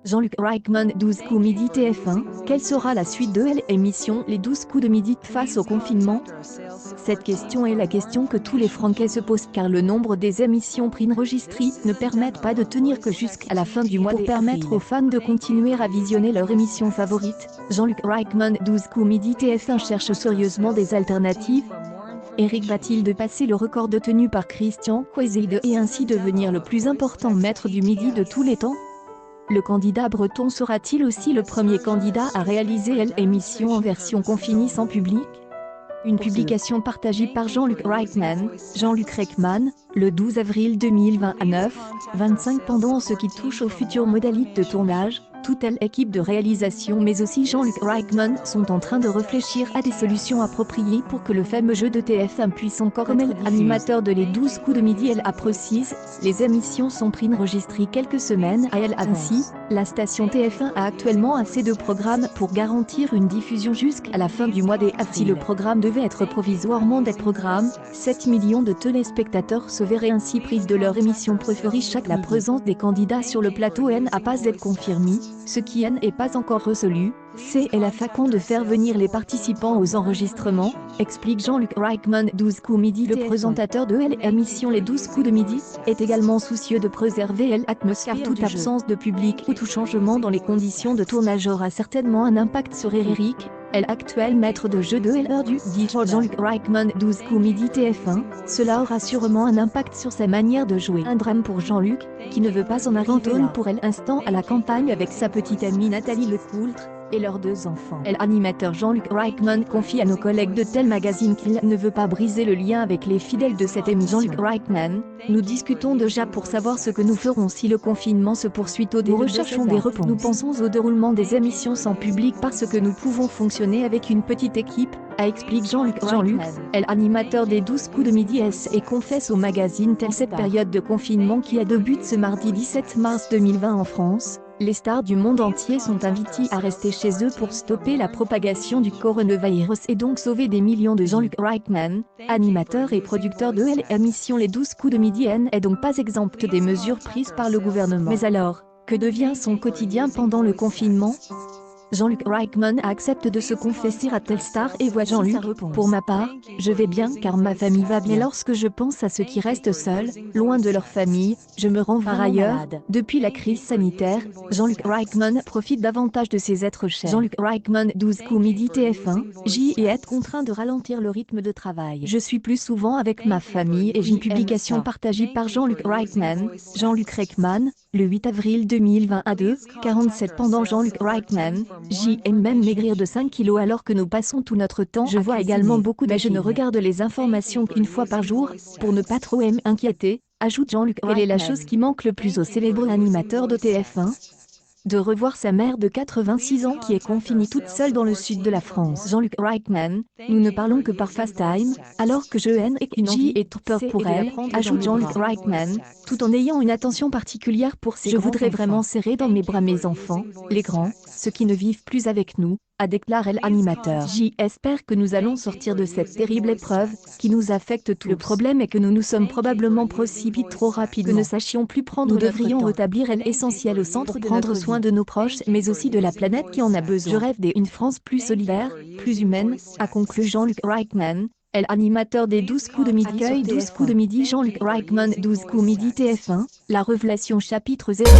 Jean-Luc Reichmann, 12 coups midi TF1, quelle sera la suite de l'émission Les 12 coups de midi face au confinement? Cette question est la question que tous les Francais se posent car le nombre des émissions préenregistrées ne permettent pas de tenir que jusqu'à la fin du mois pour permettre aux fans de continuer à visionner leur émission favorite. Jean-Luc Reichmann, 12 coups midi TF1 cherche sérieusement des alternatives. Eric va-t-il dépasser le record détenu par Christian Quaizide et ainsi devenir le plus important maître du midi de tous les temps? Le candidat breton sera-t-il aussi le premier candidat à réaliser l'émission en version confinée sans public? Une publication partagée par Jean-Luc Reichmann, le 12 avril 2029, 25 pendant ce qui touche aux futures modalités de tournage. Toute l'équipe de réalisation mais aussi Jean-Luc Reichmann sont en train de réfléchir à des solutions appropriées pour que le fameux jeu de TF1 puisse encore comme animateur de les 12 coups de midi. Elle a précise, les émissions sont préenregistrées quelques semaines à elle ainsi, la station TF1 a actuellement assez de programmes pour garantir une diffusion jusqu'à la fin du mois d'avril. Si le programme devait être provisoirement des programmes, 7 millions de téléspectateurs se verraient ainsi prises de leur émission préférée. La présence des candidats sur le plateau n'a pas été confirmée. Ce qui n'est pas encore résolu, c'est la façon de faire venir les participants aux enregistrements, explique Jean-Luc Reichmann. 12 coups midi. Le présentateur de l'émission Les 12 coups de midi est également soucieux de préserver l'atmosphère. Toute absence de public ou tout changement dans les conditions de tournage aura certainement un impact sur Eric, actuel maître de jeu de l'heure du dit Jean-Luc Reichmann. 12 coups midi TF1, cela aura sûrement un impact sur sa manière de jouer. Un drame pour Jean-Luc, qui ne veut pas en arriver là. Pour l'instant à la campagne avec sa petite amie Nathalie Lecoultre et leurs 2 enfants. L'animateur Jean-Luc Reichmann confie à nos collègues de Tel Magazine qu'il ne veut pas briser le lien avec les fidèles de cette émission. Jean-Luc Reichmann, nous discutons déjà pour savoir ce que nous ferons si le confinement se poursuit. Nous recherchons des réponses. Nous pensons au déroulement des émissions sans public parce que nous pouvons fonctionner avec une petite équipe, explique Jean-Luc. L'animateur des 12 coups de midi et confesse au magazine Tel cette période de confinement qui a débuté ce mardi 17 mars 2020 en France. Les stars du monde entier sont invitées à rester chez eux pour stopper la propagation du coronavirus et donc sauver des millions de. Jean-Luc Reichmann, animateur et producteur de l'émission Les 12 coups de midi n'est donc pas exempt des mesures prises par le gouvernement. Mais alors, que devient son quotidien pendant le confinement? Jean-Luc Reichmann accepte de se confesser à Telstar et voit Jean-Luc, pour ma part, je vais bien car ma famille va bien. Lorsque je pense à ceux qui restent seuls, loin de leur famille, je me rends par ailleurs. Depuis la crise sanitaire, Jean-Luc Reichmann profite davantage de ses êtres chers. Jean-Luc Reichmann, 12 coups midi TF1, j'y être contraint de ralentir le rythme de travail. Je suis plus souvent avec ma famille et j'ai une publication partagée par Jean-Luc Reichmann, le 8 avril 2022, 47 pendant. Jean-Luc Reichmann, j'aime même maigrir de 5 kilos alors que nous passons tout notre temps. Je vois également beaucoup mais je ne regarde les informations qu'une fois par jour, pour ne pas trop m'inquiéter, ajoute Jean-Luc. Quelle est la chose qui manque le plus au célèbre animateur de TF1? De revoir sa mère de 86 ans qui est confinée toute seule dans le sud de la France. Jean-Luc Reichmann, nous ne parlons que par FaceTime, alors que j'ai trop peur pour elle, ajoute Jean-Luc Reichmann, tout en ayant une attention particulière pour ses. Je voudrais vraiment serrer dans mes bras mes enfants, les grands, ceux qui ne vivent plus avec nous, a déclaré l'animateur. J'espère que nous allons sortir de cette terrible épreuve, qui nous affecte tout. Le problème est que nous nous sommes probablement précipités trop rapidement. Que ne sachions plus prendre. Nous devrions rétablir l'essentiel au centre, prendre soin de nos proches, mais aussi de la planète qui en a besoin. Je rêve d'une France plus solidaire, plus humaine, a conclu Jean-Luc Reichmann, animateur des 12 coups de midi. 12 coups de midi. Jean-Luc Reichmann, 12 coups midi TF1, la révélation chapitre 0.